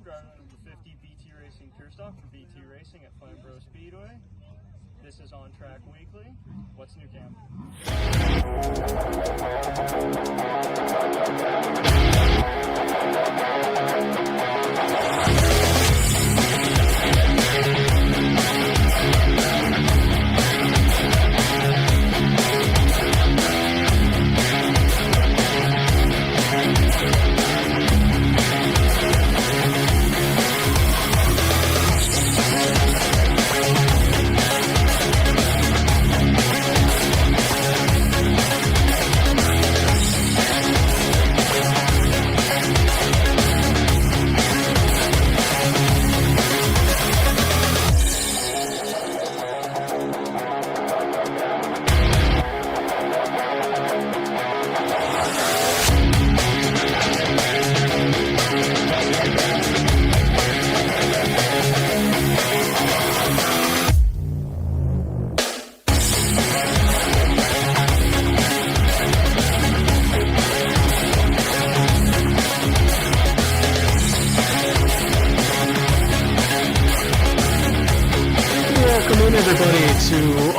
driving the 50 BT Racing Pure Stock for BT Racing at Flamborough Speedway. This is ONTrack Weekly. What's new, Cam?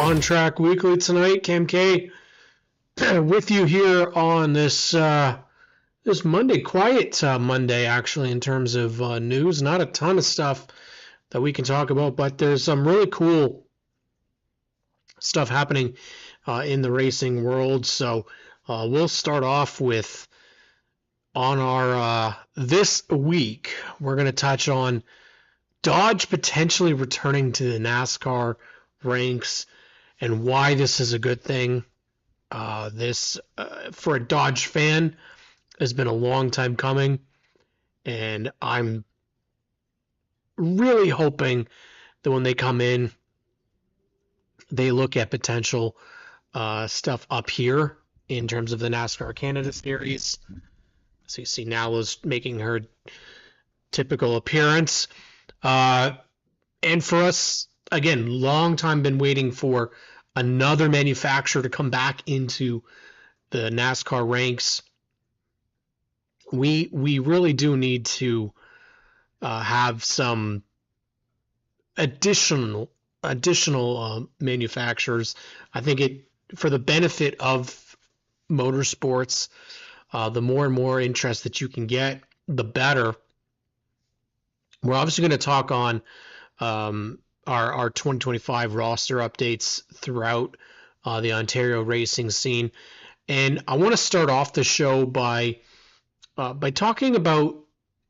ONTrack Weekly tonight. Cam K with you here on this Monday, quiet Monday actually in terms of news. Not a ton of stuff that we can talk about, but there's some really cool stuff happening in the racing world. So we'll start off with on our this week. We're going to touch on Dodge potentially returning to the NASCAR ranks and why this is a good thing. This, for a Dodge fan, has been a long time coming, and I'm really hoping that when they come in, they look at potential stuff up here in terms of the NASCAR Canada Series. So you see Nala's making her typical appearance. And for us, again, long time been waiting for another manufacturer to come back into the NASCAR ranks. We really do need to have some additional manufacturers. I think it, for the benefit of motorsports, the more and more interest that you can get, the better. We're obviously going to talk on our 2025 roster updates throughout the Ontario racing scene. And I want to start off the show by talking about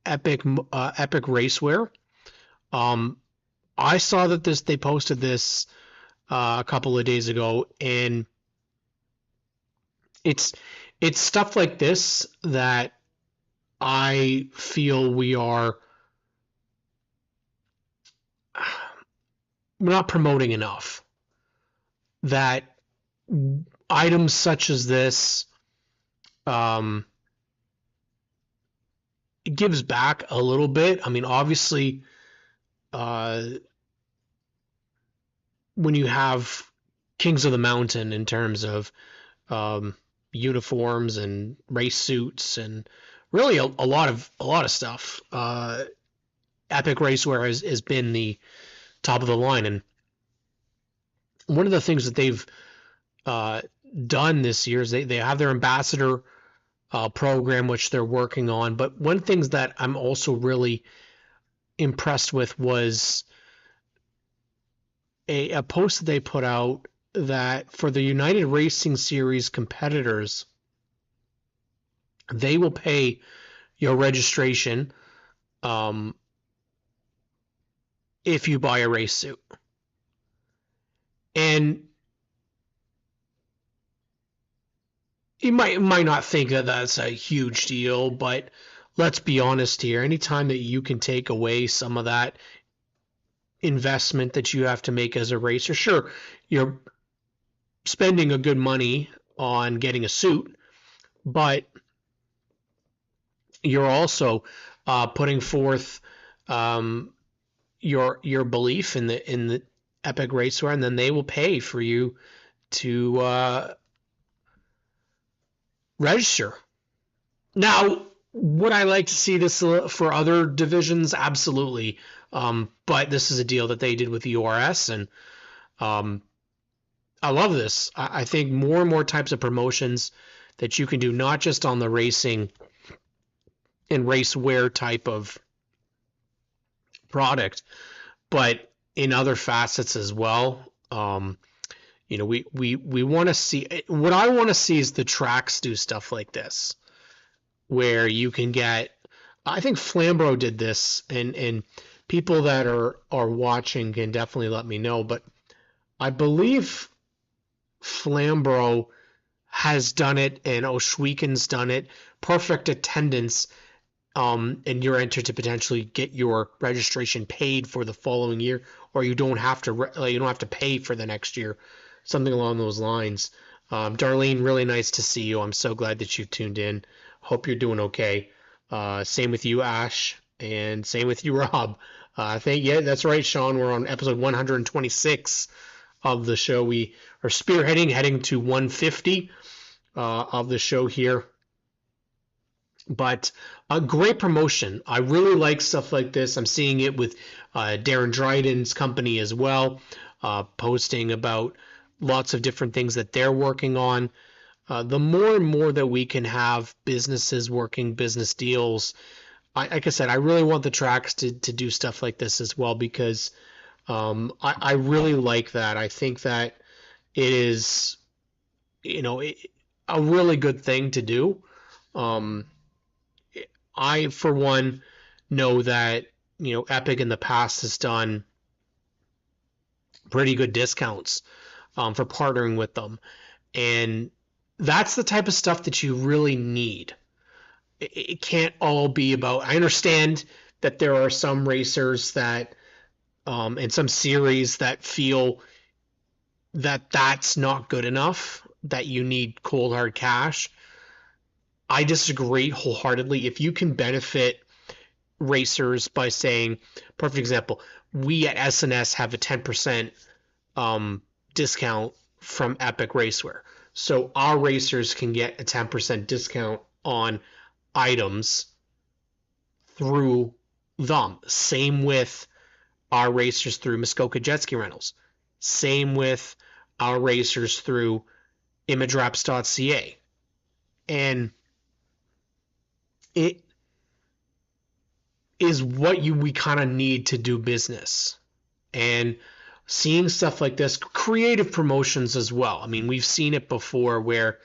Epic Racewear. I saw that they posted this a couple of days ago, and it's stuff like this that I feel we're not promoting enough. That items such as this, it gives back a little bit. I mean, obviously, when you have Kings of the Mountain in terms of uniforms and race suits and really a lot of stuff, Epic Racewear has been the top of the line. And one of the things that they've done this year is they have their ambassador program, which they're working on. But one thing that I'm also really impressed with was a post that they put out that for the United Racing Series competitors, they will pay your registration if you buy a race suit. And you might not think that that's a huge deal, but let's be honest here. Anytime that you can take away some of that investment that you have to make as a racer, sure, you're spending a good money on getting a suit, but you're also putting forth your belief in the Epic Racewear, and then they will pay for you to register. Now, Would I like to see this for other divisions? Absolutely. But this is a deal that they did with the URS, and um, I love this. I think more and more types of promotions that you can do, not just on the racing and race wear type of product, but in other facets as well. We want to see, what I want to see is the tracks do stuff like this, where you can get, I think Flambro did this, and people that are watching can definitely let me know, but I believe Flambro has done it and Oshweken's done it. Perfect attendance, and you're entered to potentially get your registration paid for the following year, or you don't have to pay for the next year, something along those lines. Darlene, really nice to see you. I'm so glad that you tuned in. Hope you're doing okay. Same with you, Ash, and same with you, Rob. Yeah, that's right, Sean. We're on episode 126 of the show. We are heading to 150 of the show here. But a great promotion. I really like stuff like this. I'm seeing it with Darren Dryden's company as well, posting about lots of different things that they're working on. The more and more that we can have businesses working business deals, like I said, I really want the tracks to do stuff like this as well, because I really like that. I think that it is, a really good thing to do. I, for one, know that, Epic in the past has done pretty good discounts for partnering with them. And that's the type of stuff that you really need. It can't all be about, I understand that there are some racers that, and some series that feel that that's not good enough, that you need cold hard cash. I disagree wholeheartedly. If you can benefit racers by saying, perfect example, we at SNS have a 10% discount from Epic Racewear. So our racers can get a 10% discount on items through them. Same with our racers through Muskoka Jet Ski Rentals. Same with our racers through imagereps.ca. And it is what we kind of need to do business. And seeing stuff like this, creative promotions as well. I mean, we've seen it before where,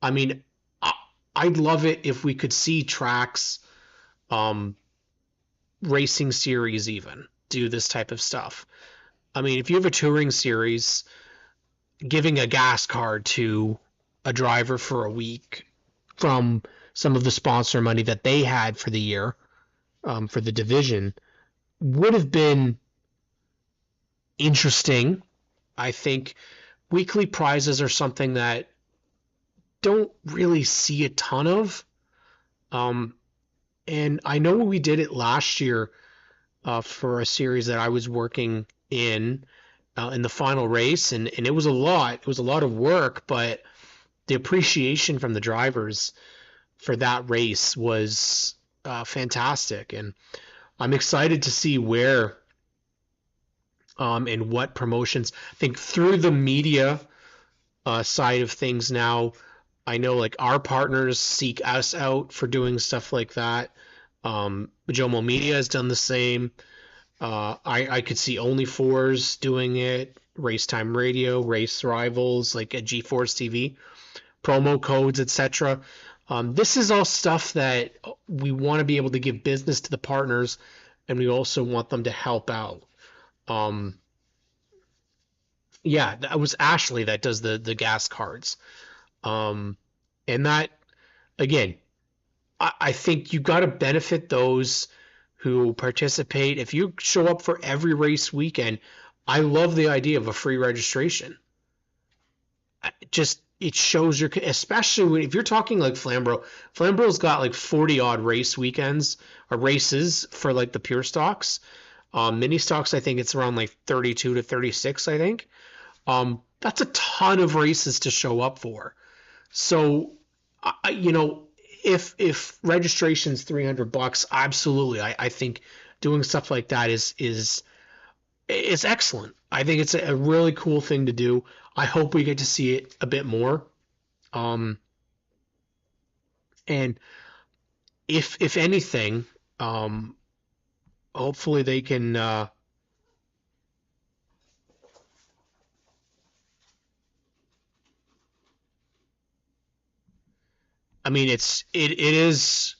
I'd love it if we could see tracks, racing series even do this type of stuff. I mean, if you have a touring series, giving a gas card to a driver for a week from some of the sponsor money that they had for the year, for the division, would have been interesting. I think weekly prizes are something that don't really see a ton of. And I know we did it last year for a series that I was working in the final race, and it was a lot. It was a lot of work, but the appreciation from the drivers for that race was fantastic. And I'm excited to see where and what promotions. I think through the media side of things now, I know like our partners seek us out for doing stuff like that. Jomo Media has done the same. I could see Only4s doing it, Racetime Radio, Race Rivals, like at GeForce TV, promo codes, etc. This is all stuff that we want to be able to give business to the partners, and we also want them to help out. Yeah, that was Ashley that does the gas cards. And that, again, I think you got to benefit those who participate. If you show up for every race weekend, I love the idea of a free registration. It shows especially if you're talking like Flambro. Flambro's got like 40 odd race weekends or races for like the pure stocks. Mini stocks, I think it's around like 32 to 36, I think. That's a ton of races to show up for. So, if registration's $300, absolutely. I think doing stuff like that is excellent. I think it's a really cool thing to do. I hope we get to see it a bit more. And if anything, hopefully they can I mean it is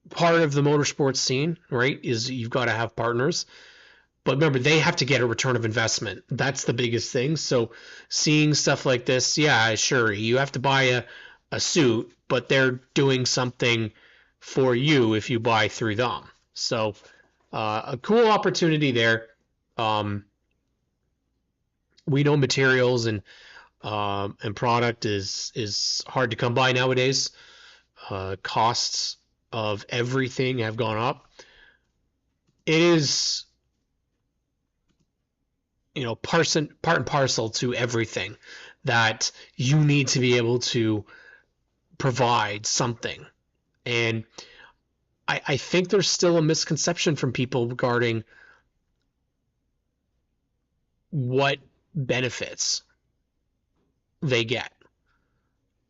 part of the motorsports scene, right? Is you've got to have partners. But remember, they have to get a return of investment. That's the biggest thing. So seeing stuff like this, yeah, sure, you have to buy a suit, but they're doing something for you if you buy through them. So a cool opportunity there. We know materials and product is hard to come by nowadays. Costs of everything have gone up. It is, part and parcel to everything that you need to be able to provide something. And I think there's still a misconception from people regarding what benefits they get.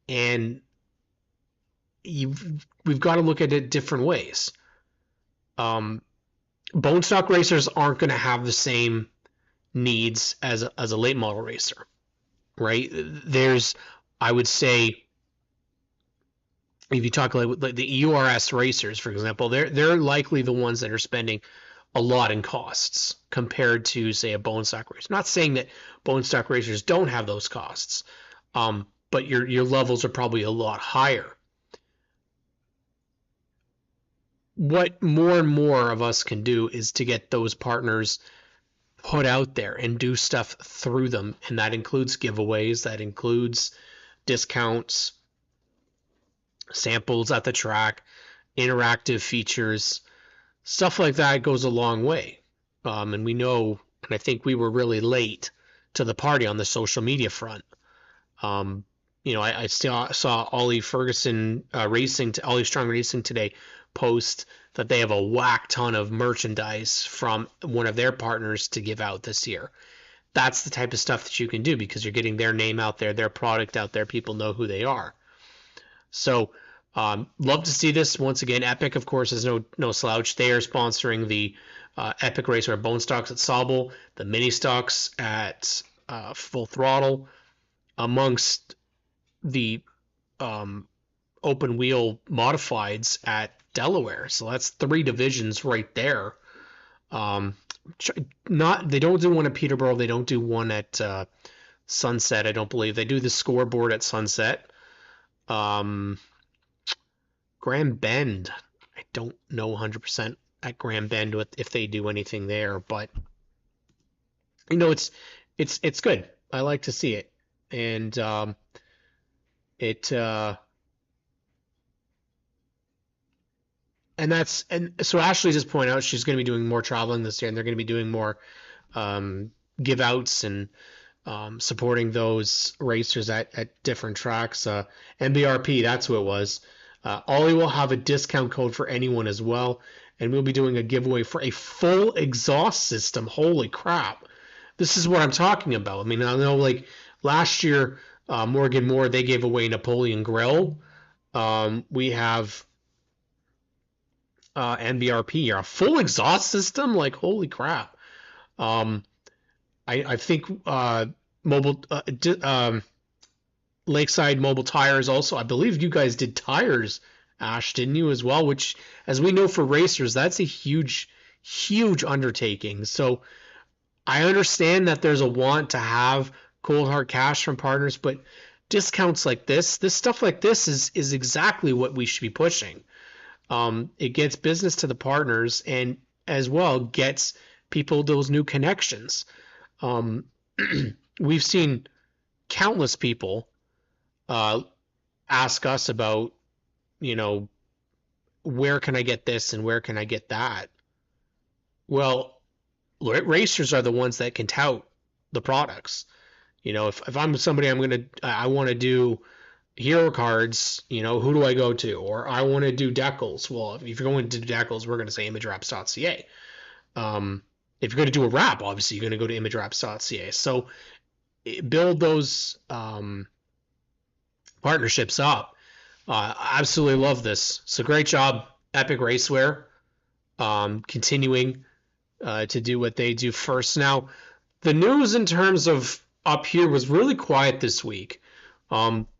And we've got to look at it different ways. Bone stock racers aren't going to have the same needs as a late model racer, right? There's, I would say, if you talk like the EURS racers, for example, they're likely the ones that are spending a lot in costs compared to, say, a bone stock racer. Not saying that bone stock racers don't have those costs, but your levels are probably a lot higher. What more and more of us can do is to get those partners put out there and do stuff through them, and that includes giveaways, that includes discounts, samples at the track, interactive features, stuff like that goes a long way. And we know, and I think we were really late to the party on the social media front. I still saw Ollie Ferguson Ollie Strong Racing today post that they have a whack ton of merchandise from one of their partners to give out this year. That's the type of stuff that you can do because you're getting their name out there, their product out there. People know who they are. So love to see this. Once again, Epic, of course, is no slouch. They are sponsoring the Epic Racer Bone Stocks at Sauble, the Mini Stocks at Full Throttle, amongst the open wheel modifieds at Delaware. So that's 3 divisions right there. They don't do one at Peterborough. They don't do one at Sunset, I don't believe. They do the scoreboard at Sunset. Grand Bend, I don't know 100% at Grand Bend if they do anything there, but it's good. I like to see it, and and so Ashley just pointed out she's going to be doing more traveling this year, and they're going to be doing more give outs and supporting those racers at different tracks. MBRP, that's who it was. Ollie will have a discount code for anyone as well, and we'll be doing a giveaway for a full exhaust system. Holy crap. This is what I'm talking about. I mean, I know like last year, Morgan Moore, they gave away Napoleon Grill. We have NBRP here, a full exhaust system. Like, holy crap. I think Lakeside Mobile Tires also. I believe you guys did tires, Ash, didn't you, as well? Which, as we know for racers, that's a huge, huge undertaking. So I understand that there's a want to have cold hard cash from partners, but discounts like this stuff like this is exactly what we should be pushing. It gets business to the partners and as well gets people those new connections. We've seen countless people ask us about, where can I get this and where can I get that? Well, racers are the ones that can tout the products. If I'm somebody, I want to do hero cards, who do I go to? Or I want to do decals. Well, if you're going to do decals, we're going to say imagewraps.ca. If you're going to do a wrap, obviously you're going to go to imagewraps.ca. So build those partnerships up. Absolutely love this. So great job, Epic Racewear, continuing to do what they do first. Now, the news in terms of up here was really quiet this week.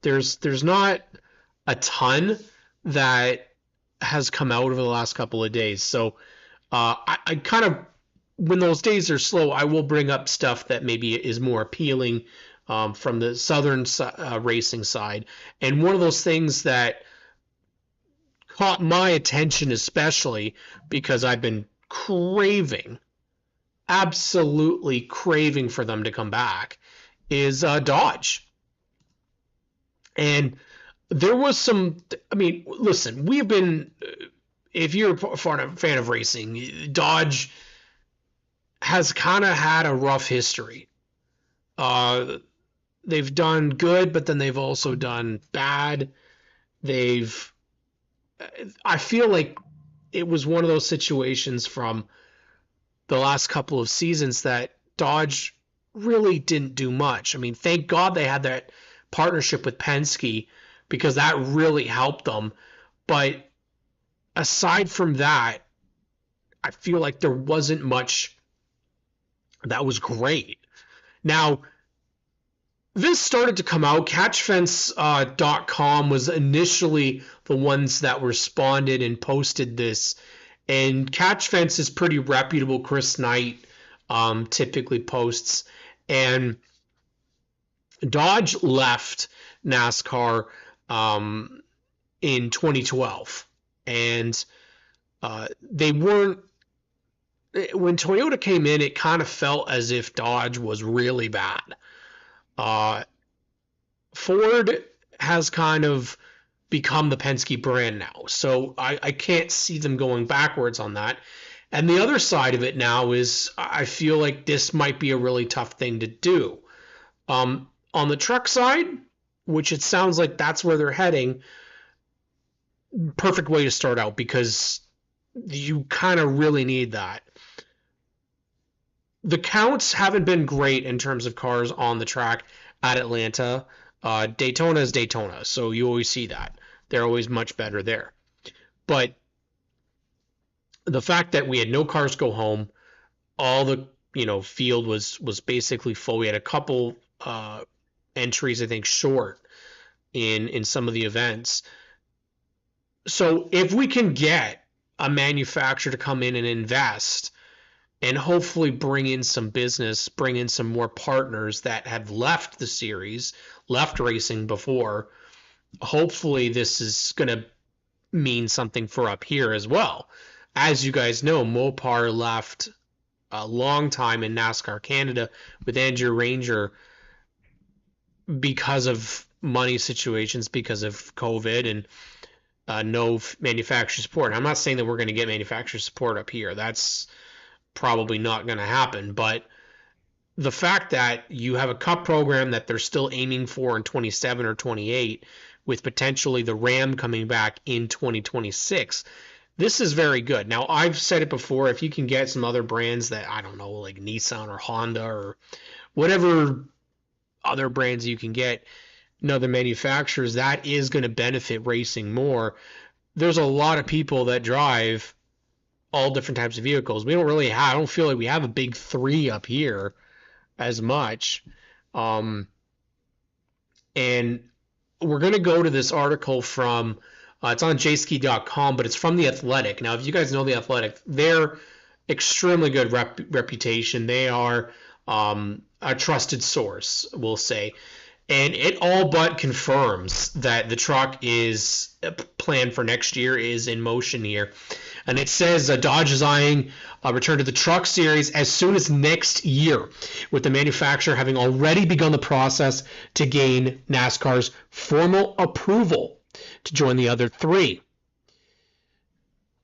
There's not a ton that has come out over the last couple of days. So I kind of, when those days are slow, I will bring up stuff that maybe is more appealing from the Southern racing side. And one of those things that caught my attention, especially because I've been absolutely craving for them to come back, is Dodge. And there was some, listen, we've been, if you're a fan of racing, Dodge has kind of had a rough history. They've done good, but then they've also done bad. I feel like it was one of those situations from the last couple of seasons that Dodge really didn't do much. Thank God they had that partnership with Penske, because that really helped them. But aside from that, I feel like there wasn't much that was great. Now, this started to come out. Catchfence.com was initially the ones that responded and posted this. And Catchfence is pretty reputable. Chris Knight typically posts. And Dodge left NASCAR in 2012. And they weren't, when Toyota came in, it kind of felt as if Dodge was really bad. Ford has kind of become the Penske brand now. So I can't see them going backwards on that. And the other side of it now is I feel like this might be a really tough thing to do. On the truck side, which it sounds like that's where they're heading, perfect way to start out, because you kind of really need that. The counts haven't been great in terms of cars on the track at Atlanta. Daytona is Daytona, so you always see that. They're always much better there. But the fact that we had no cars go home, all the field was basically full. We had a couple entries, I think, short in some of the events. So if we can get a manufacturer to come in and invest and hopefully bring in some business, bring in some more partners that have left the series, left racing before, hopefully this is going to mean something for up here as well. As you guys know, Mopar left a long time in NASCAR Canada with Andrew Ranger because of money situations, because of COVID, and no manufacturer support. I'm not saying that we're going to get manufacturer support up here. That's probably not going to happen. But the fact that you have a cup program that they're still aiming for in 27 or 28, with potentially the Ram coming back in 2026, this is very good. Now, I've said it before, if you can get some other brands that, I don't know, like Nissan or Honda or whatever other brands you can get, other manufacturers, that is going to benefit racing more. There's a lot of people that drive all different types of vehicles. We don't really have, I don't feel like we have a big three up here as much. And we're going to go to this article from, it's on jski.com, but it's from The Athletic. Now, if you guys know The Athletic, they're extremely good reputation. They are a trusted source, we'll say. And it all but confirms that the truck is planned for next year, is in motion here. And it says Dodge is eyeing a return to the truck series as soon as next year, with the manufacturer having already begun the process to gain NASCAR's formal approval to join the other three.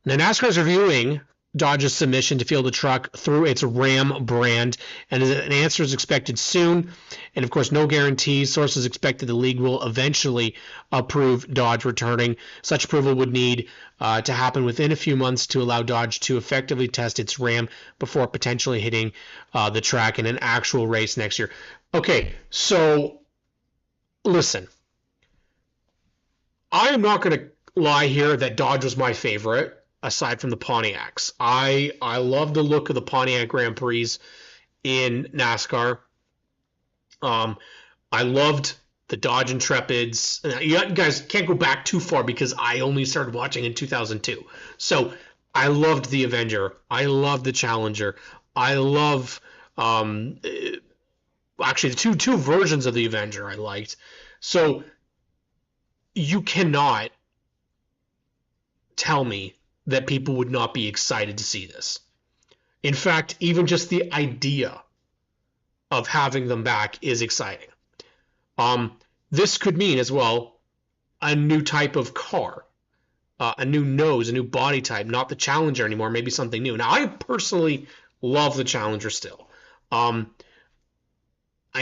Now, NASCAR is reviewing Dodge's submission to field the truck through its Ram brand, and an answer is expected soon. And of course, no guarantees. Sources expect the league will eventually approve Dodge returning. Such approval would need to happen within a few months to allow Dodge to effectively test its Ram before potentially hitting the track in an actual race next year. Okay, so listen, I am not going to lie here that Dodge was my favorite. Aside from the Pontiacs, I love the look of the Pontiac Grand Prix in NASCAR. I loved the Dodge Intrepids. You guys can't go back too far because I only started watching in 2002. So I loved the Avenger. I loved the Challenger. I love actually the two versions of the Avenger I liked. So you cannot tell me that people would not be excited to see this. In fact, even just the idea of having them back is exciting. This could mean as well a new type of car, a new nose, a new body type, not the Challenger anymore, maybe something new. Now, I personally love the Challenger still. I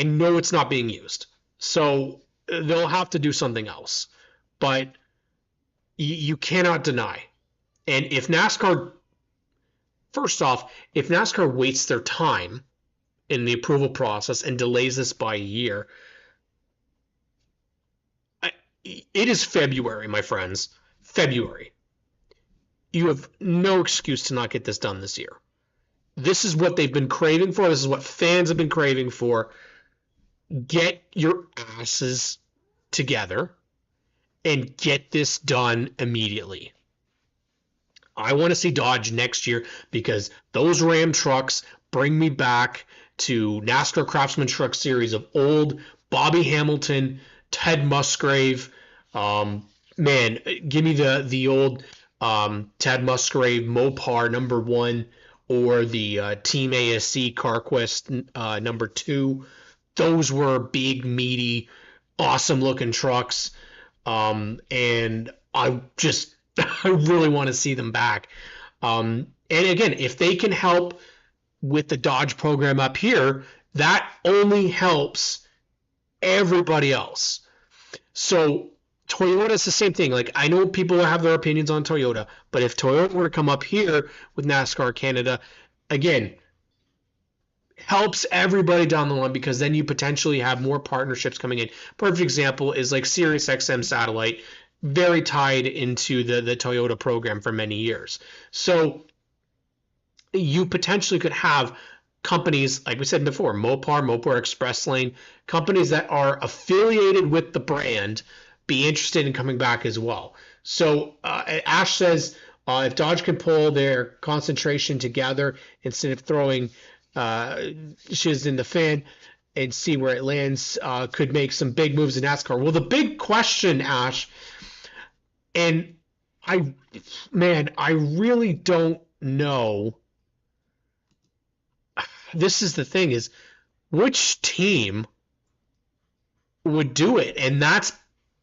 know it's not being used, so they'll have to do something else. But you cannot deny. And if NASCAR, first off, if NASCAR wastes their time in the approval process and delays this by a year, it is February, my friends. February. You have no excuse to not get this done this year. This is what they've been craving for. This is what fans have been craving for. Get your asses together and get this done immediately. I want to see Dodge next year because those Ram trucks bring me back to NASCAR Craftsman Truck Series of old Bobby Hamilton, Ted Musgrave. Man, give me the old Ted Musgrave Mopar #1 or the Team ASC CarQuest #2. Those were big, meaty, awesome-looking trucks, and I really want to see them back. And again, if they can help with the Dodge program up here, that only helps everybody else. So Toyota is the same thing. Like, I know people have their opinions on Toyota, but if Toyota were to come up here with NASCAR Canada, again, helps everybody down the line because then you potentially have more partnerships coming in. Perfect example is like SiriusXM Satellite, very tied into the Toyota program for many years. So you potentially could have companies, like we said before, Mopar Express Lane, companies that are affiliated with the brand be interested in coming back as well. So Ash says if Dodge can pull their concentration together instead of throwing shiz in the fan and see where it lands, could make some big moves in NASCAR. Well, the big question, Ash, and I really don't know. This is the thing, is which team would do it? And that's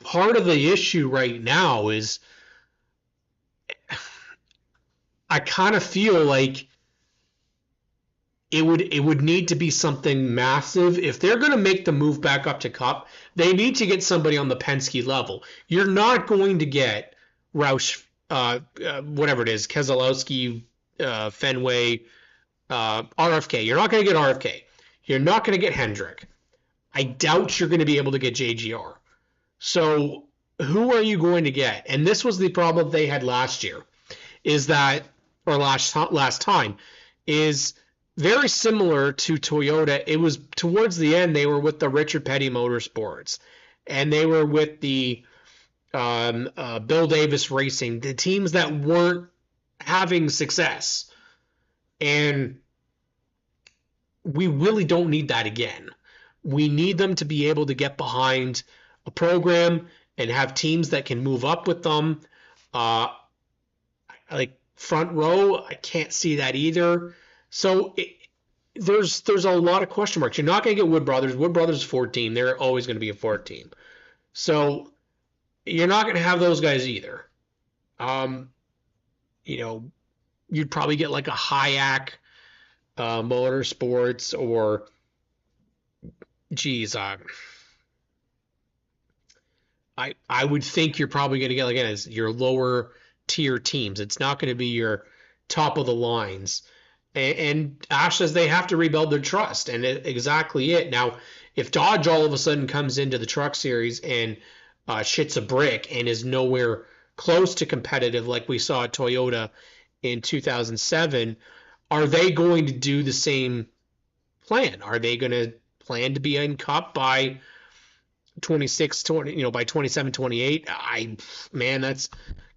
part of the issue right now is I kind of feel like it would need to be something massive. If they're going to make the move back up to Cup, they need to get somebody on the Penske level. You're not going to get Roush, whatever it is, Keselowski, Fenway, RFK. You're not going to get RFK. You're not going to get Hendrick. I doubt you're going to be able to get JGR. So who are you going to get? And this was the problem they had last year, is that, or last time, is very similar to Toyota. It was towards the end, they were with the Richard Petty Motorsports, and they were with the Bill Davis Racing, the teams that weren't having success. And we really don't need that again. We need them to be able to get behind a program and have teams that can move up with them. Like front row, I can't see that either. So there's a lot of question marks. You're not going to get Wood Brothers. Wood Brothers is 14. They're always going to be a 14. So you're not going to have those guys either. you'd probably get like a Hayek Motorsports, or geez, I would think you're probably going to get, again, as your lower tier teams. It's not going to be your top of the lines. And Ash says they have to rebuild their trust, and exactly it. Now, if Dodge all of a sudden comes into the Truck Series and shits a brick and is nowhere close to competitive like we saw at Toyota in 2007, are they going to do the same plan? Are they going to plan to be in Cup by 26, 20, by 27, 28? Man, that's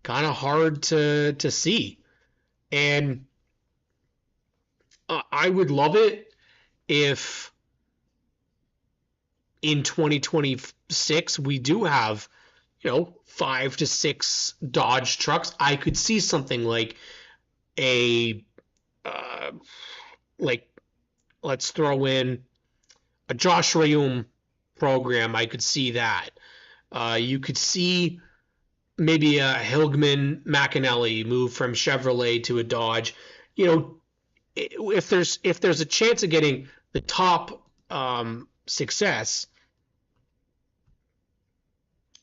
kind of hard to see. And I would love it if in 2026 we do have, 5 to 6 Dodge trucks. I could see something like let's throw in a Josh Rayum program. I could see that. You could see maybe a Hilgman McAnally move from Chevrolet to a Dodge. If there's a chance of getting the top success,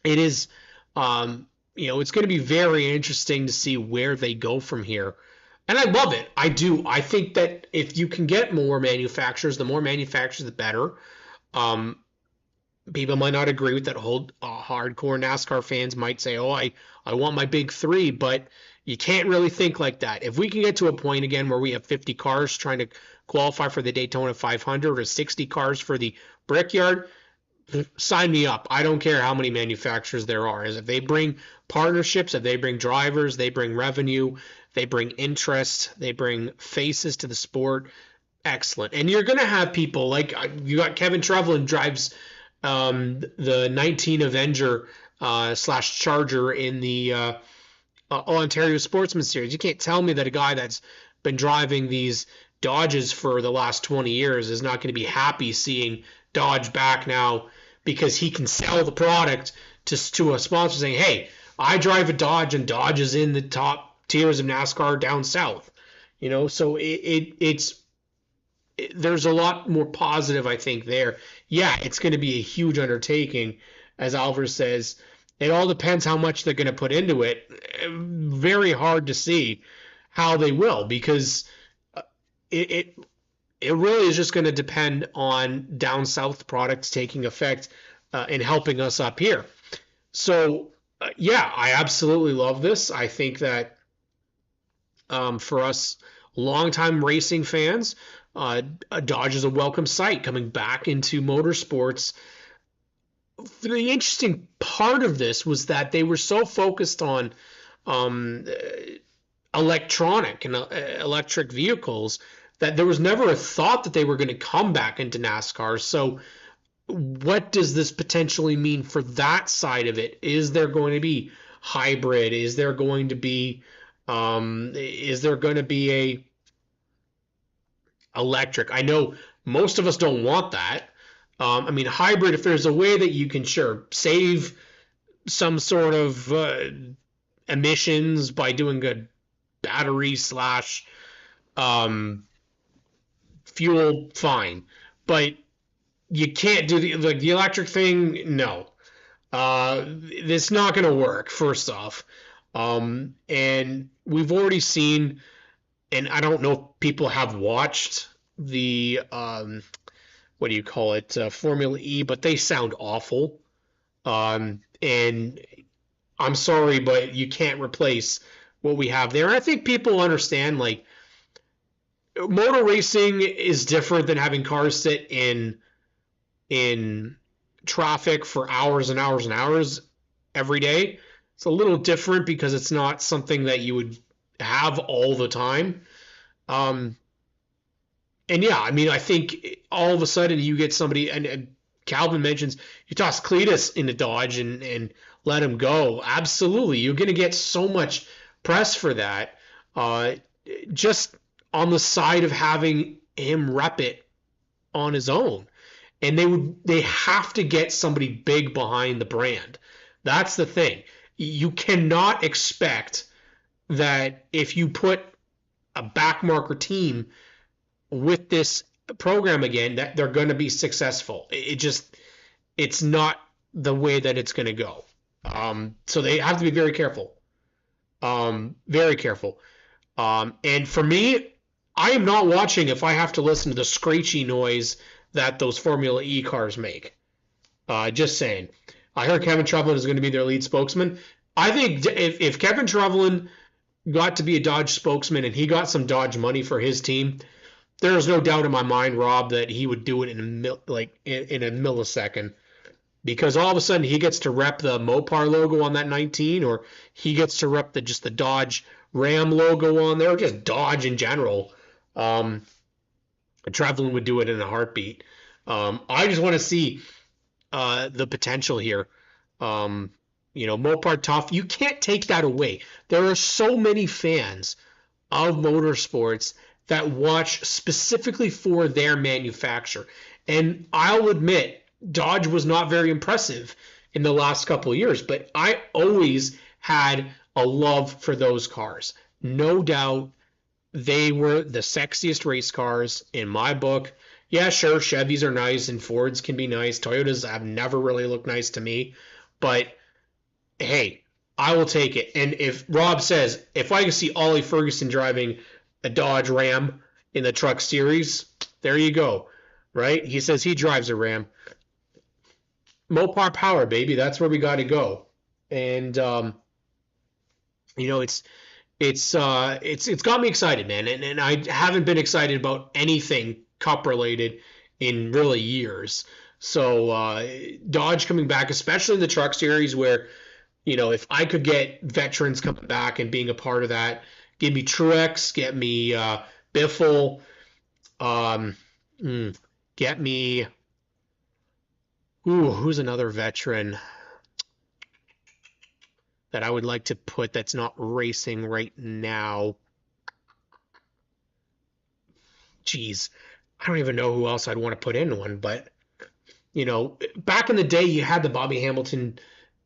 it is it's going to be very interesting to see where they go from here. And I love it. I do. I think that if you can get more manufacturers, the more manufacturers, the better. People might not agree with that. Hardcore NASCAR fans might say, oh, I want my big three, but you can't really think like that. If we can get to a point again where we have 50 cars trying to qualify for the Daytona 500 or 60 cars for the Brickyard, sign me up. I don't care how many manufacturers there are. If they bring partnerships, if they bring drivers, they bring revenue, they bring interest, they bring faces to the sport, excellent. And you're going to have people like you got Kevin Trevlin drives the 19 Avenger / Charger in the Ontario Sportsman Series. You can't tell me that a guy that's been driving these Dodges for the last 20 years is not going to be happy seeing Dodge back now, because he can sell the product to a sponsor saying, hey, I drive a Dodge and Dodge is in the top tiers of NASCAR down south. So it's there's a lot more positive, I think, there. Yeah, it's going to be a huge undertaking, as Alvarez says. It all depends how much they're going to put into it. Very hard to see how they will, because it really is just going to depend on down south products taking effect and helping us up here. So, yeah, I absolutely love this. I think that for us longtime racing fans, Dodge is a welcome sight coming back into motorsports. The interesting part of this was that they were so focused on electronic and electric vehicles that there was never a thought that they were going to come back into NASCAR. So what does this potentially mean for that side of it? Is there going to be hybrid? Is there going to be a electric? I know most of us don't want that. Hybrid, if there's a way that you can save some sort of emissions by doing a battery / fuel, fine. But you can't do the electric thing. No, it's not going to work, first off. And we've already seen, and I don't know if people have watched the Formula E, but they sound awful. And I'm sorry, but you can't replace what we have there. And I think people understand, like, motor racing is different than having cars sit in traffic for hours and hours and hours every day. It's a little different because it's not something that you would have all the time. And yeah, I think all of a sudden you get somebody, and Calvin mentions, you toss Cletus into Dodge and let him go. Absolutely. You're going to get so much press for that. Just on the side of having him rep it on his own. And they have to get somebody big behind the brand. That's the thing. You cannot expect that if you put a backmarker team with this program again, that they're going to be successful. It's not the way that it's going to go. So they have to be very careful. Very careful. And for me, I am not watching if I have to listen to the screechy noise that those Formula E cars make. Just saying. I heard Kevin Trevelyan is going to be their lead spokesman. I think if Kevin Trevelyan got to be a Dodge spokesman and he got some Dodge money for his team, there is no doubt in my mind, Rob, that he would do it in a millisecond. Because all of a sudden he gets to rep the Mopar logo on that 19, or he gets to rep just the Dodge Ram logo on there, or just Dodge in general. Trevelyan would do it in a heartbeat. I just want to see the potential here. Mopar tough. You can't take that away. There are so many fans of motorsports that watch specifically for their manufacturer. And I'll admit, Dodge was not very impressive in the last couple of years, but I always had a love for those cars. No doubt they were the sexiest race cars in my book. Yeah, sure, Chevys are nice and Fords can be nice. Toyotas have never really looked nice to me, but hey, I will take it. And if Rob says, if I can see Ollie Ferguson driving a Dodge Ram in the Truck Series, there you go, right? He says he drives a Ram. Mopar power, baby. That's where we got to go. And it's got me excited, man. And I haven't been excited about anything Cup related in really years. So Dodge coming back, especially in the Truck Series, where if I could get veterans coming back and being a part of that, give me Truex, get me Biffle, get me. Who's another veteran that I would like to put that's not racing right now? Jeez, I don't even know who else I'd want to put in one, but back in the day, you had the Bobby Hamilton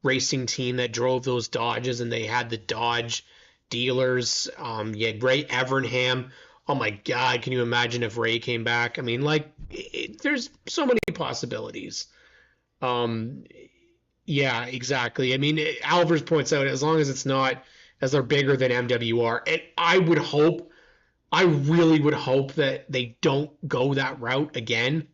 racing team that drove those Dodges, and they had the Dodge dealers. You had Ray Evernham. Oh my God, can you imagine if Ray came back? I mean, there's so many possibilities. Yeah, exactly. I mean, Alvers points out, as long as it's not, as they're bigger than MWR, and I really would hope that they don't go that route again.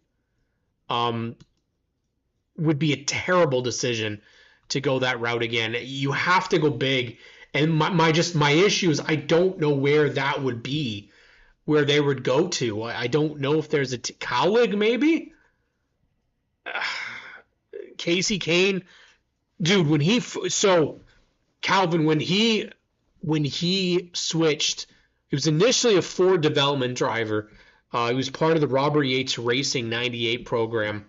Would be a terrible decision to go that route again. You have to go big, and my issue is I don't know where that would be, where they would go to. I don't know if there's a Cowlig maybe. Casey Kane, dude. Calvin, when he switched, he was initially a Ford development driver. He was part of the Robert Yates Racing '98 program.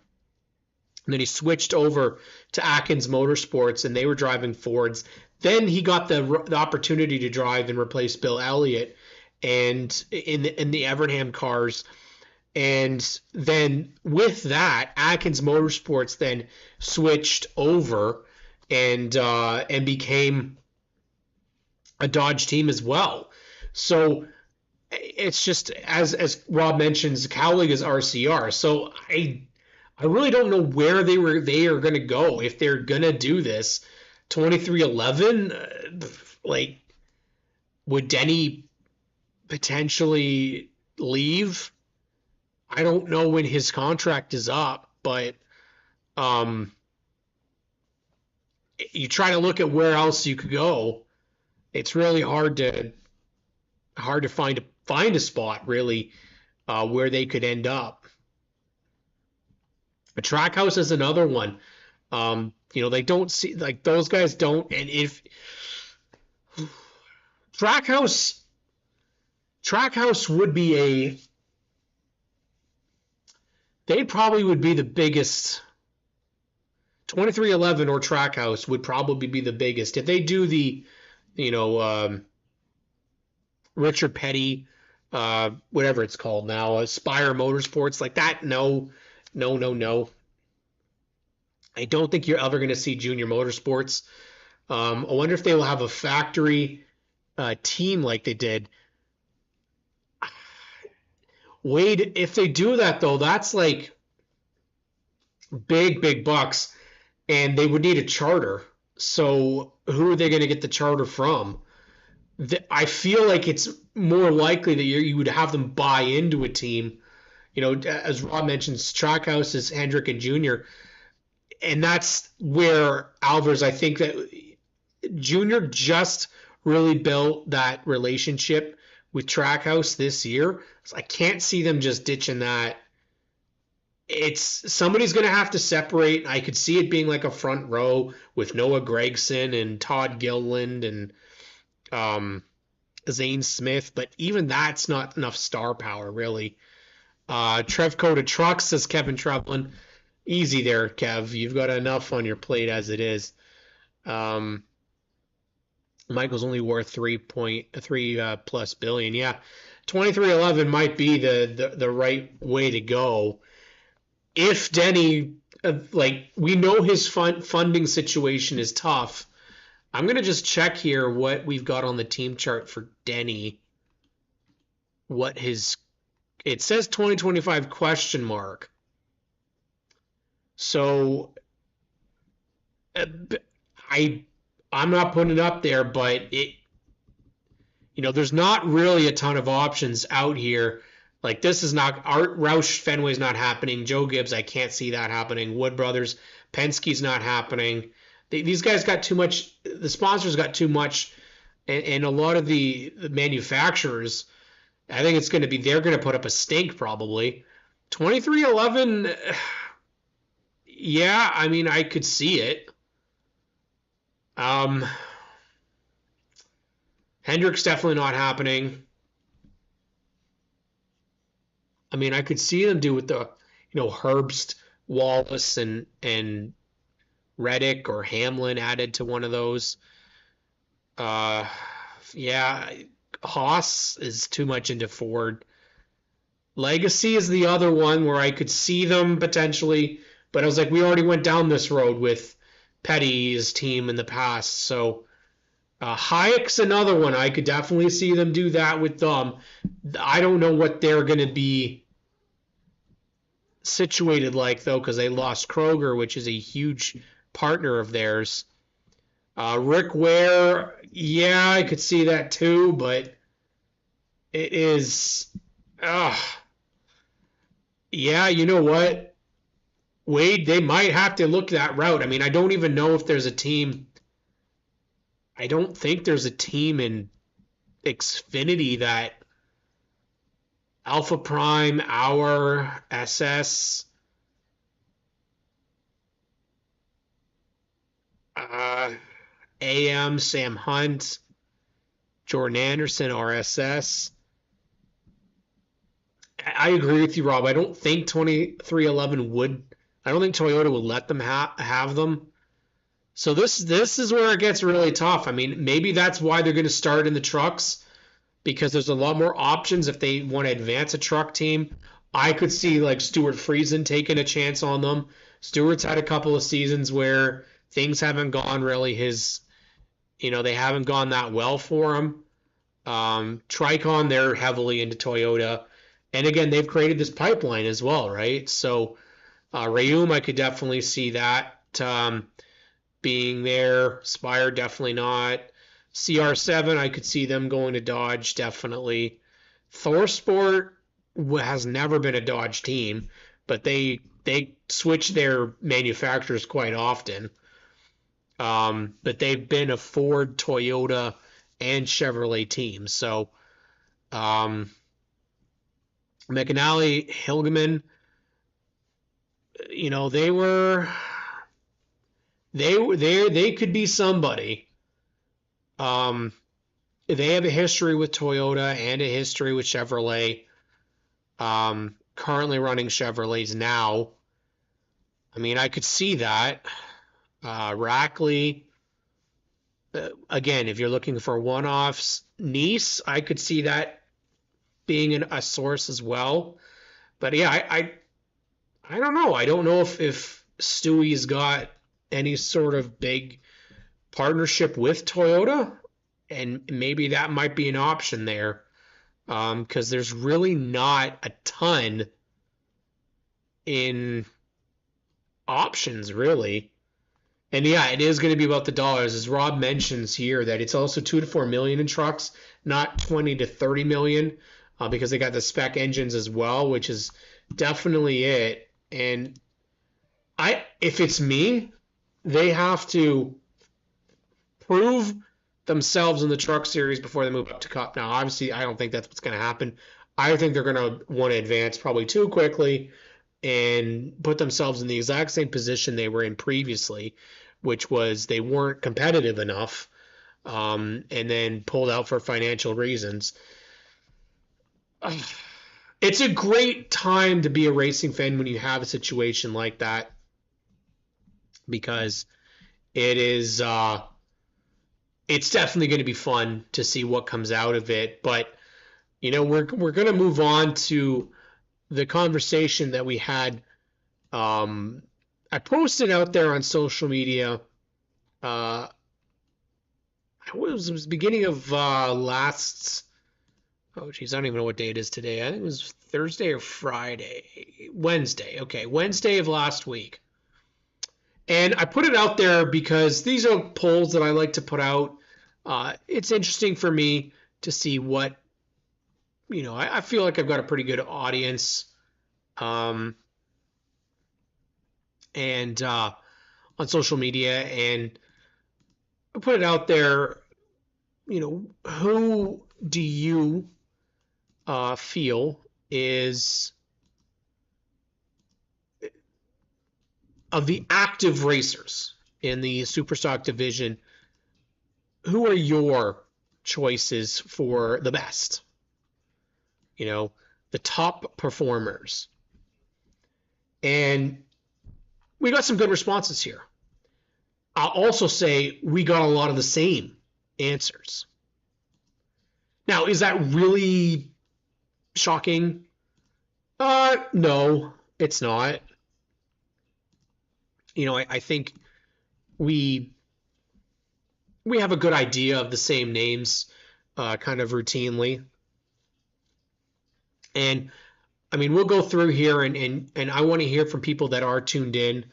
And then he switched over to Atkins Motorsports, and they were driving Fords. Then he got the opportunity to drive and replace Bill Elliott and in the Evernham cars. And then with that, Atkins Motorsports then switched over and became a Dodge team as well. So it's just, as Rob mentions, Cowlig is RCR. So I really don't know where they are going to go if they're going to do this. 2311, would Denny potentially leave? I don't know when his contract is up, but you try to look at where else you could go. It's really hard to find a spot really where they could end up. But Trackhouse is another one. They don't see, those guys don't. And if Trackhouse would be they probably would be the biggest. 2311 or Trackhouse would probably be the biggest. If they do the, Richard Petty, whatever it's called now, Aspire Motorsports, like that, no. I don't think you're ever going to see Junior Motorsports. I wonder if they will have a factory team like they did Wade, if they do that though, that's like big bucks, and they would need a charter. So who are they going to get the charter from? I feel like it's more likely that you would have them buy into a team. You know, as Rob mentions, Trackhouse is Hendrick and Junior, and that's where Alvarez. I think that Junior just really built that relationship with Trackhouse this year. So I can't see them just ditching that. It's somebody's going to have to separate. I could see it being like a front row with Noah Gregson and Todd Gilliland and Zane Smith, but even that's not enough star power, really. Trevco to Trucks, says Kevin Treblin. Easy there, Kev. You've got enough on your plate as it is. Michael's only worth 3.3 plus billion. Yeah, 2311 might be the right way to go. If Denny, we know his funding situation is tough. I'm going to just check here what we've got on the team chart for Denny. It says 2025 question mark. So I'm not putting it up there, but there's not really a ton of options out here. Like, this is not Roush Fenway's not happening. Joe Gibbs, I can't see that happening. Wood Brothers, Penske's not happening. These guys got too much. The sponsors got too much, and a lot of the manufacturers, I think they're going to put up a stink probably. 2311, yeah, I mean, I could see it. Hendrick's definitely not happening. I mean, I could see them do with the, Herbst, Wallace, and Reddick or Hamlin added to one of those. Yeah, Haas is too much into Ford. Legacy is the other one where I could see them potentially, but I was like, we already went down this road with Petty's team in the past. So Hayek's another one. I could definitely see them do that with them. I don't know what they're going to be situated like, though, because they lost Kroger, which is a huge partner of theirs. Rick Ware, yeah, I could see that too, but it is... yeah, you know what? Wade, they might have to look that route. I mean, I don't even know if there's a team. I don't think there's a team in Xfinity that Alpha Prime, Our, SS, AM, Sam Hunt, Jordan Anderson, RSS. I agree with you, Rob. I don't think 2311 would. I don't think Toyota would let them have them. So this is where it gets really tough. I mean, maybe that's why they're going to start in the trucks, because there's a lot more options if they want to advance a truck team. I could see like Stuart Friesen taking a chance on them. Stuart's had a couple of seasons where things haven't gone really they haven't gone that well for him. Tricon, they're heavily into Toyota. And again, they've created this pipeline as well, right? So Rayum, I could definitely see that being there. Spire, definitely not. CR7, I could see them going to Dodge, definitely. ThorSport has never been a Dodge team, but they switch their manufacturers quite often. But they've been a Ford, Toyota, and Chevrolet team. So McAnally, Hilgeman, they could be somebody. They have a history with Toyota and a history with Chevrolet. Currently running Chevrolets now. I mean, I could see that. Rackley, again, if you're looking for one-offs, Nice, I could see that being a source as well. But yeah, I don't know. I don't know if Stewie's got any sort of big partnership with Toyota, and maybe that might be an option there. because there's really not a ton in options, really. And yeah, it is going to be about the dollars, as Rob mentions here, that it's also 2 to 4 million in trucks, not 20 to 30 million, because they got the spec engines as well, which is definitely it. And if it's me, they have to prove themselves in the truck series before they move up to Cup. Now, obviously, I don't think that's what's going to happen. I think they're going to want to advance probably too quickly and put themselves in the exact same position they were in previously, which was they weren't competitive enough, and then pulled out for financial reasons. It's a great time to be a racing fan when you have a situation like that, because it is it's definitely going to be fun to see what comes out of it. But we're going to move on to the conversation that we had. I posted out there on social media. It was the beginning of last. Oh, geez, I don't even know what day it is today. I think it was Thursday or Friday. Wednesday. Okay, Wednesday of last week. And I put it out there because these are polls that I like to put out. It's interesting for me to see what, I feel like I've got a pretty good audience. And on social media, and I put it out there, who do you feel is, of the active racers in the Superstock division, who are your choices for the best? The top performers. And we got some good responses here. I'll also say we got a lot of the same answers. Now, is that really shocking? No, it's not. I think we have a good idea of the same names kind of routinely. And I mean, we'll go through here, and I want to hear from people that are tuned in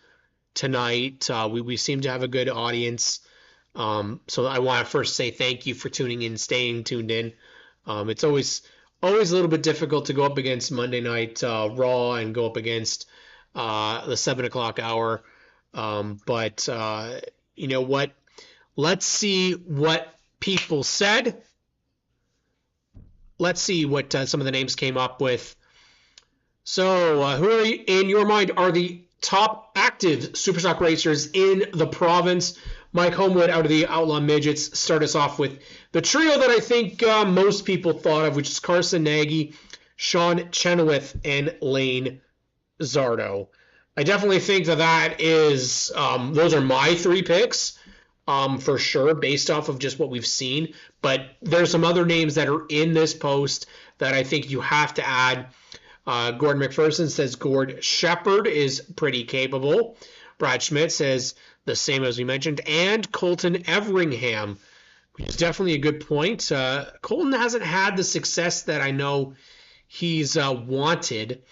tonight. We seem to have a good audience. So I want to first say thank you for tuning in, staying tuned in. It's always a little bit difficult to go up against Monday Night Raw and go up against the 7 o'clock hour. But you know what? Let's see what people said. Let's see what some of the names came up with. So, who are in your mind are the top active Superstock racers in the province? Mike Homewood out of the Outlaw Midgets. Start us off with the trio that I think most people thought of, which is Carson Nagy, Sean Chenoweth, and Lane Zardo. I definitely think that is those are my three picks for sure, based off of just what we've seen. But there's some other names that are in this post that I think you have to add. Gordon McPherson says Gord Shepard is pretty capable. Brad Schmidt says the same as we mentioned. And Colton Everingham, which is definitely a good point. Colton hasn't had the success that I know he's wanted,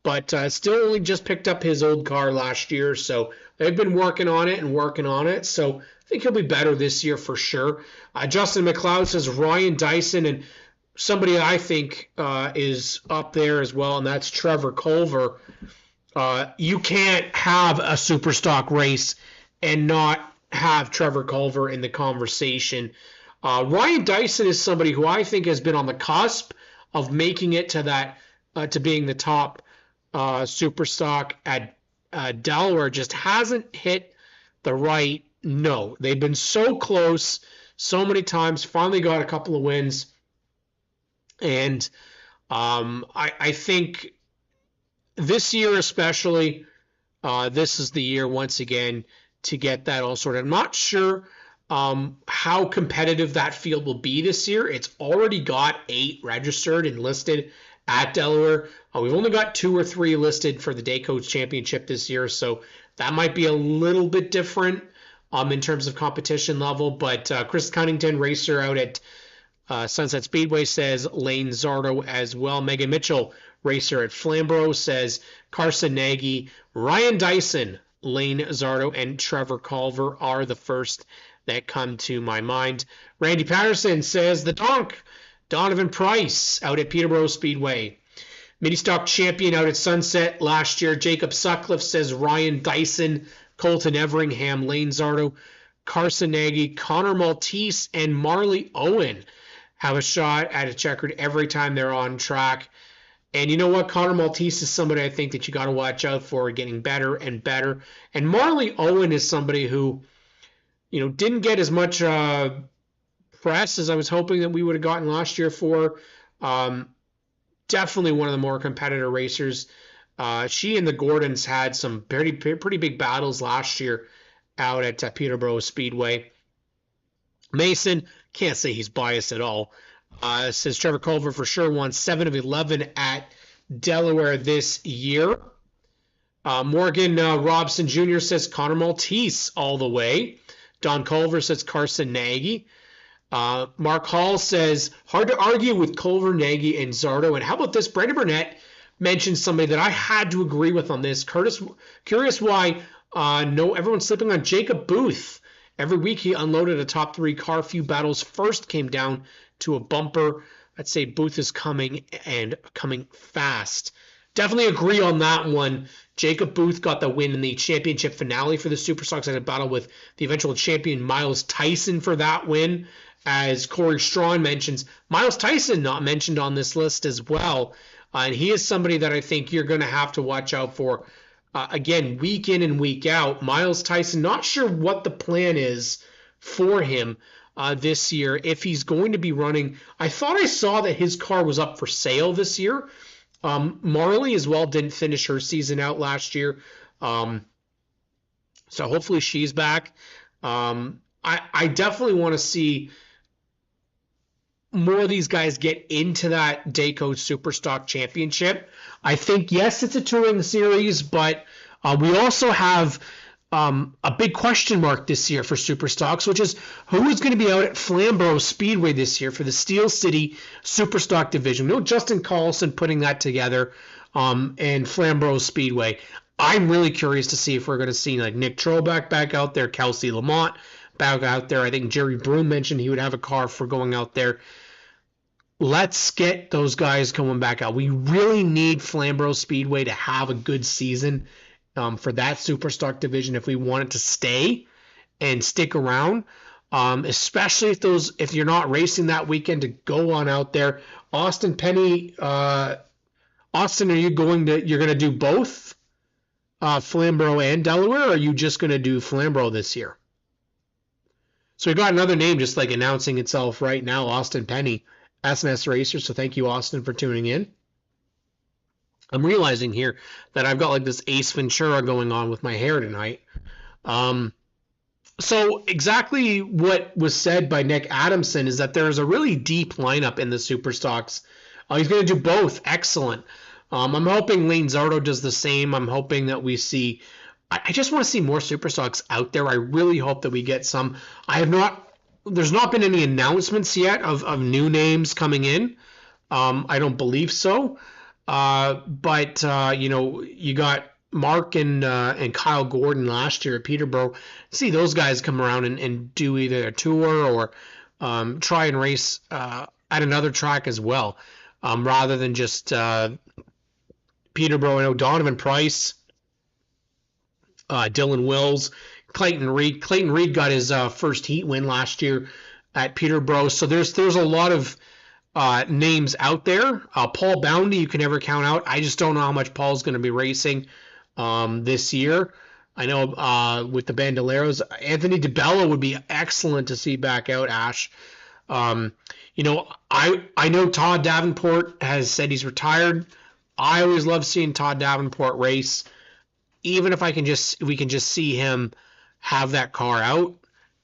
but still only just picked up his old car last year. So they've been working on it. So I think he'll be better this year for sure. Justin McLeod says Ryan Dyson, and somebody I think is up there as well, and that's Trevor Culver. You can't have a Superstock race and not have Trevor Culver in the conversation. Ryan Dyson is somebody who I think has been on the cusp of making it to that to being the top Superstock at Delaware. Just hasn't hit the right note. They've been so close so many times. Finally got a couple of wins. And I think this year especially, this is the year once again to get that all sorted. I'm not sure how competitive that field will be this year. It's already got 8 registered and listed at Delaware. We've only got 2 or 3 listed for the Day Coach Championship this year, so that might be a little bit different in terms of competition level. But Chris Cunnington, racer out at Sunset Speedway says Lane Zardo as well. Megan Mitchell, racer at Flamborough, says Carson Nagy, Ryan Dyson, Lane Zardo, and Trevor Culver are the first that come to my mind. Randy Patterson says the Donk, Donovan Price out at Peterborough Speedway. Mini Stock champion out at Sunset last year, Jacob Sutcliffe says Ryan Dyson, Colton Everingham, Lane Zardo, Carson Nagy, Connor Maltese, and Marley Owen have a shot at a checkered every time they're on track. And you know what? Connor Maltese is somebody I think that you got to watch out for, getting better and better. And Marley Owen is somebody who, didn't get as much press as I was hoping that we would have gotten last year for. Definitely one of the more competitive racers. She and the Gordons had some pretty big battles last year out at Peterborough Speedway. Mason, can't say he's biased at all. Says Trevor Culver for sure won 7 of 11 at Delaware this year. Morgan Robson Jr. says Connor Maltese all the way. Don Culver says Carson Nagy. Mark Hall says, hard to argue with Culver, Nagy, and Zardo. And how about this? Brandon Burnett mentioned somebody that I had to agree with on this. Curious why everyone's sleeping on Jacob Booth. Every week he unloaded a top 3 car. Few battles first came down to a bumper. I'd say Booth is coming fast. Definitely agree on that one. Jacob Booth got the win in the championship finale for the Super Stocks. I had a battle with the eventual champion Miles Tyson for that win. As Corey Strawn mentions, Miles Tyson not mentioned on this list as well. And he is somebody that I think you're going to have to watch out for. Again, week in and week out. Miles Tyson, not sure what the plan is for him this year. If he's going to be running, I thought I saw that his car was up for sale this year. Marley as well didn't finish her season out last year. So hopefully she's back. I definitely want to see more of these guys get into that Dayco Superstock Championship. I think, yes, it's a touring series, but we also have a big question mark this year for Superstocks, which is who is going to be out at Flamborough Speedway this year for the Steel City Superstock Division. We know Justin Carlson putting that together and Flamborough Speedway. I'm really curious to see if we're going to see like Nick Trobeck back out there, Kelsey Lamont back out there. I think Jerry Broom mentioned he would have a car for going out there. Let's get those guys coming back out. We really need Flamborough Speedway to have a good season for that Superstock division if we want it to stay and stick around. Especially if you're not racing that weekend, to go on out there. Austin Penny, Austin, you're going to do both Flamborough and Delaware, or are you just going to do Flamborough this year? So we got another name just like announcing itself right now, Austin Penny, SMS Racer. So thank you, Austin, for tuning in. I'm realizing here that I've got like this Ace Ventura going on with my hair tonight. So exactly what was said by Nick Adamson is that there is a really deep lineup in the Superstocks. He's going to do both. Excellent. I'm hoping Lane Zardo does the same. I'm hoping that we see... I just want to see more Superstocks out there. I really hope that we get some. There's not been any announcements yet of new names coming in. I don't believe so. But you got Mark and Kyle Gordon last year at Peterborough. See those guys come around and do either a tour or try and race at another track as well, rather than just Peterborough. I know Donovan Price, Dylan Wills, Clayton Reed. Clayton Reed got his first heat win last year at Peterborough. So there's a lot of names out there. Paul Boundy, you can never count out. I just don't know how much Paul's going to be racing this year. I know with the Bandoleros, Anthony DeBella would be excellent to see back out, Ash. I know Todd Davenport has said he's retired. I always love seeing Todd Davenport race. Even if we can just see him have that car out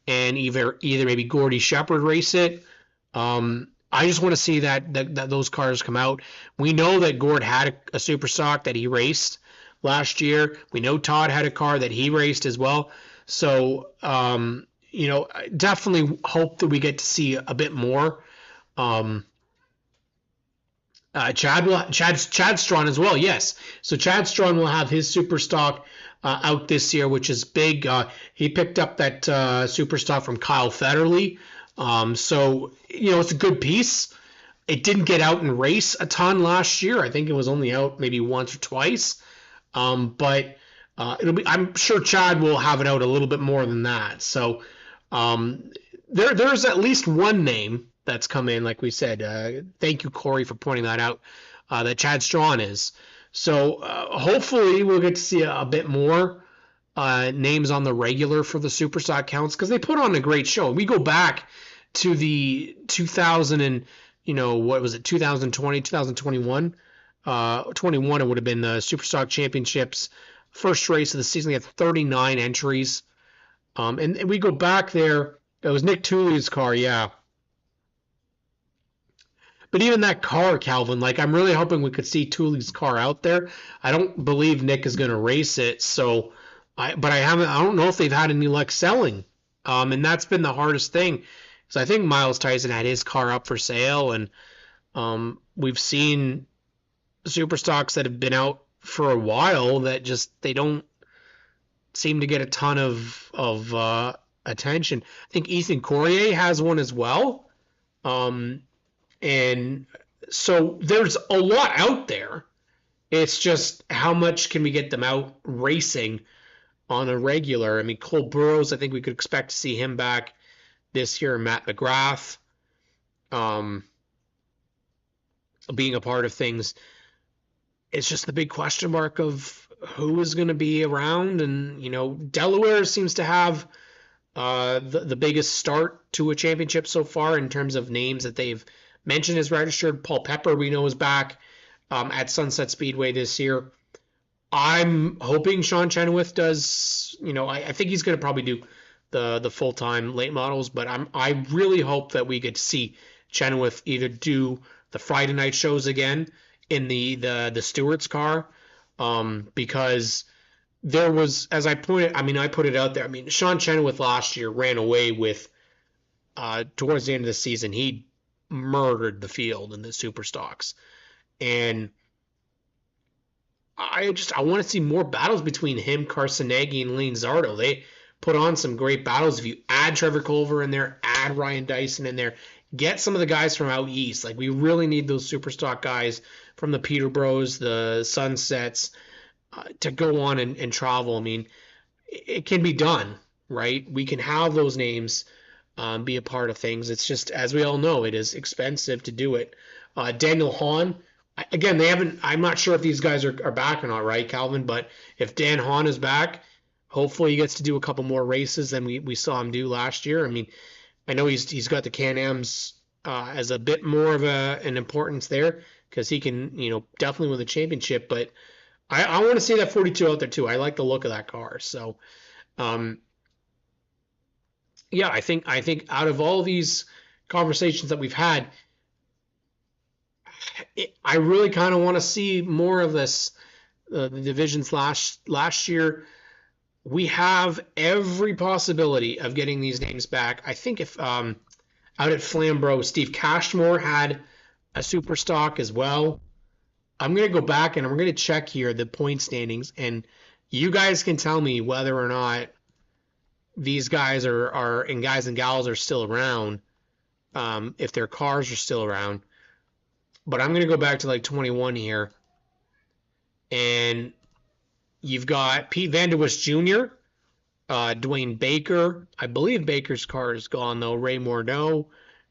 and either maybe Gordy Shepard race it. I just want to see that those cars come out. We know that Gord had a super stock that he raced last year. We know Todd had a car that he raced as well. So, definitely hope that we get to see a bit more Chad Strawn as well. Yes, so Chad Strawn will have his super stock out this year, which is big. He picked up that super stock from Kyle Federley, so it's a good piece. It didn't get out and race a ton last year. I think it was only out maybe once or twice, but I'm sure Chad will have it out a little bit more than that. So there's at least one name that's come in, like we said. Thank you, Corey, for pointing that out, that Chad Strawn is. So hopefully we'll get to see a bit more names on the regular for the Superstock counts, because they put on a great show. We go back to the 2000 and, what was it, 2020, 2021? 21, it would have been the Superstock Championships. First race of the season, they had 39 entries. And we go back there, it was Nick Tooley's car, yeah. But even that car, Calvin, I'm really hoping we could see Tooley's car out there. I don't believe Nick is going to race it, so I don't know if they've had any luck selling. And that's been the hardest thing. So I think Miles Tyson had his car up for sale, and we've seen Superstocks that have been out for a while that just they don't seem to get a ton of attention. I think Ethan Courier has one as well. And so there's a lot out there. It's just how much can we get them out racing on a regular? I mean, Cole Burrows, I think we could expect to see him back this year. Matt McGrath being a part of things. It's just the big question mark of who is going to be around. And, Delaware seems to have the biggest start to a championship so far in terms of names that they've mentioned as registered. Paul Pepper, we know, is back at Sunset Speedway this year. I'm hoping Sean Chenoweth does, I think he's going to probably do the full-time late models, but I really hope that we get to see Chenoweth either do the Friday night shows again in the Stewart's car, because there was, as I put it out there, Sean Chenoweth last year ran away with, towards the end of the season, he murdered the field in the super stocks. And I want to see more battles between him, Carson Nagy, and Lane Zardo. They put on some great battles. If you add Trevor Culver in there, add Ryan Dyson in there, get some of the guys from out east. We really need those super stock guys from the Peterboroughs, the Sunsets, to go on and travel. It can be done, right? We can have those names be a part of things. It's just, as we all know, it is expensive to do it. Daniel Hahn, again, I'm not sure if these guys are back or not, right, Calvin? But if Dan Hahn is back, hopefully he gets to do a couple more races than we saw him do last year. I know he's got the Can-Ams as a bit more of an importance there, because he can, definitely win the championship. But I want to see that 42 out there too. I like the look of that car. So, yeah, I think out of all these conversations that we've had, I really kind of want to see more of this. The divisions last year, we have every possibility of getting these names back. I think if out at Flamborough, Steve Cashmore had a super stock as well. I'm going to go back and I'm going to check here the point standings, and you guys can tell me whether or not these guys and guys and gals are still around, if their cars are still around. But I'm going to go back to 21 here, and you've got Pete Vanderwist Jr., Dwayne Baker. I believe Baker's car is gone, though. Ray Morneau,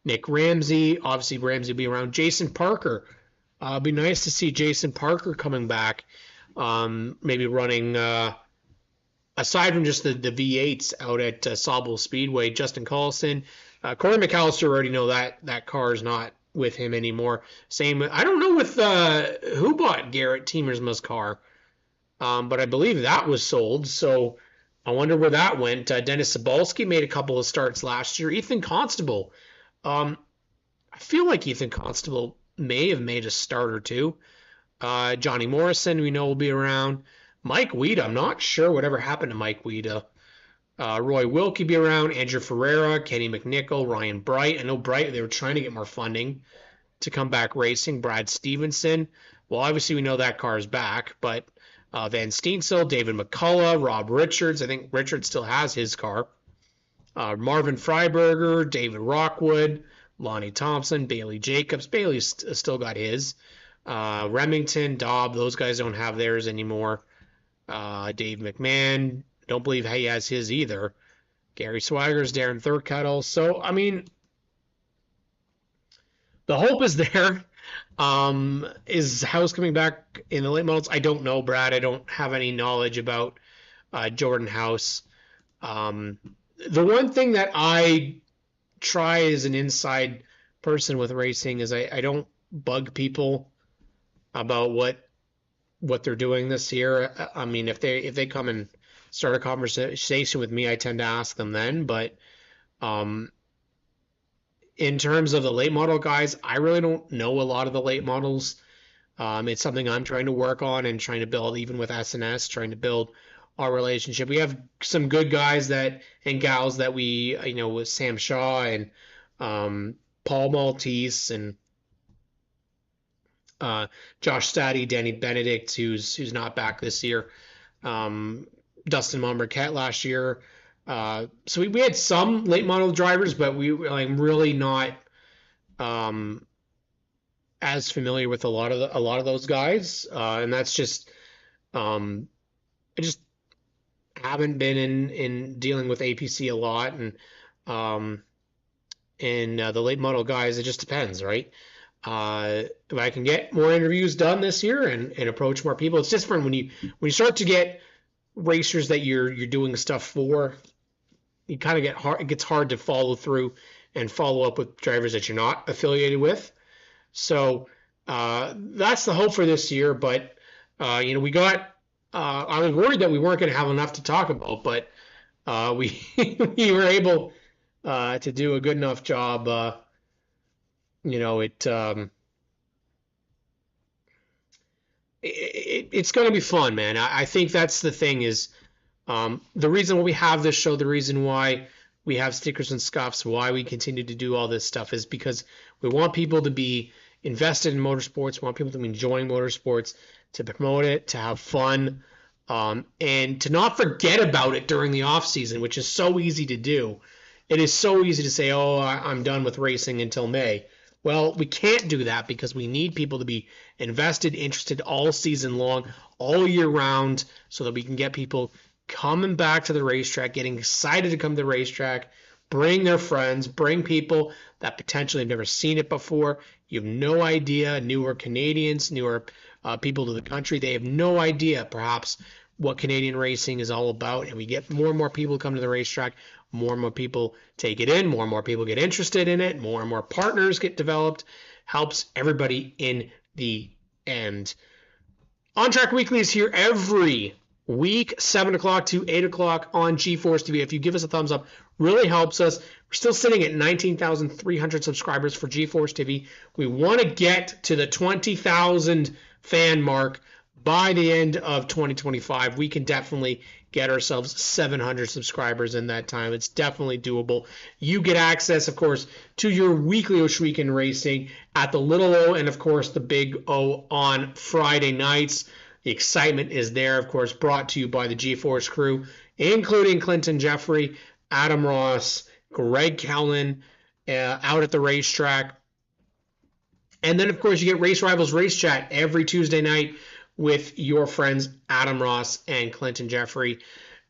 Nick Ramsey. Obviously, Ramsey will be around. Jason Parker. It'd be nice to see Jason Parker coming back, maybe running, aside from just the V8s out at Sawbull Speedway. Justin Collison. Corey McAllister, already know that car is not with him anymore. Same, I don't know with who bought Garrett Tiemersma's car, but I believe that was sold, so I wonder where that went. Dennis Sabalski made a couple of starts last year. Ethan Constable, I feel like Ethan Constable may have made a start or two. Johnny Morrison, we know, will be around. Mike Weeda, I'm not sure whatever happened to Mike Weeda. Roy Wilkie be around, Andrew Ferreira, Kenny McNichol, Ryan Bright. I know Bright, they were trying to get more funding to come back racing. Brad Stevenson. Well, obviously we know that car is back, but Van Steensel, David McCullough, Rob Richards. I think Richards still has his car. Marvin Freiberger, David Rockwood, Lonnie Thompson, Bailey Jacobs. Bailey's still got his. Remington, Dobb, those guys don't have theirs anymore. Dave McMahon, don't believe he has his either. Gary Swaggers, Darren Thurkettle. So, I mean, the hope is there. Is House coming back in the late models? I don't know, Brad. I don't have any knowledge about Jordan House. The one thing that I try as an inside person with racing is I don't bug people about what they're doing this year. I mean, if they come and start a conversation with me, I tend to ask them then. But in terms of the late model guys, I really don't know a lot of the late models. It's something I'm trying to work on and trying to build, even with SNS, trying to build our relationship. We have some good guys and gals that we, with Sam Shaw and Paul Maltese and Josh Staddy, Danny Benedict, who's not back this year, Dustin Monberquette last year. So we had some late model drivers, but I'm really not as familiar with a lot of those guys, and that's just I just haven't been in dealing with APC a lot, and the late model guys, it just depends, right? If I can get more interviews done this year and approach more people, it's different when you start to get racers that you're doing stuff for. You kind of get hard. It gets hard to follow through and follow up with drivers that you're not affiliated with. So that's the hope for this year. But we got. I was worried that we weren't going to have enough to talk about, but we we were able to do a good enough job. It's going to be fun, man. I think that's the thing is the reason why we have this show, the reason why we have stickers and scuffs, why we continue to do all this stuff is because we want people to be invested in motorsports. We want people to be enjoying motorsports, to promote it, to have fun, and to not forget about it during the off season, which is so easy to do. It is so easy to say, oh, I'm done with racing until May. Well, we can't do that because we need people to be invested, interested all season long, all year round, so that we can get people coming back to the racetrack, getting excited to come to the racetrack, bring their friends, bring people that potentially have never seen it before. You have no idea, newer Canadians, newer people to the country, they have no idea perhaps what Canadian racing is all about, and we get more and more people come to the racetrack, more and more people take it in, more and more people get interested in it, more and more partners get developed, helps everybody in the end. ONTrack Weekly is here every week, 7 o'clock to 8 o'clock on GeForce TV. If you give us a thumbs up, really helps us. We're still sitting at 19,300 subscribers for GeForce TV. We want to get to the 20,000 fan mark by the end of 2025. We can definitely get ourselves 700 subscribers in that time. It's definitely doable. You get access, of course, to your weekly Oshweekend racing at the Little O and, of course, the Big O on Friday nights. The excitement is there, of course, brought to you by the GeForce crew, including Clinton Jeffrey, Adam Ross, Greg Kellen, out at the racetrack. And then, of course, you get Race Rivals Race Chat every Tuesday night with your friends Adam Ross and Clinton Jeffrey.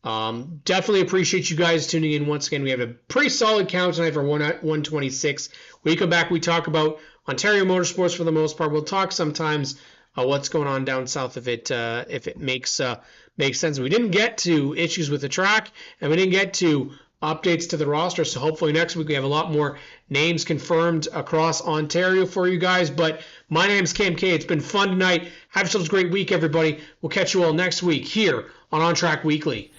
Definitely appreciate you guys tuning in once again. We have a pretty solid count tonight for 126. When we come back, we talk about Ontario motorsports for the most part. We'll talk sometimes what's going on down south if it makes sense. We didn't get to issues with the track, and we didn't get to updates to the roster, so hopefully next week we have a lot more names confirmed across Ontario for you guys. But my name's Cam K. It's been fun tonight. Have yourselves a great week, everybody. We'll catch you all next week here on ONTrack Weekly.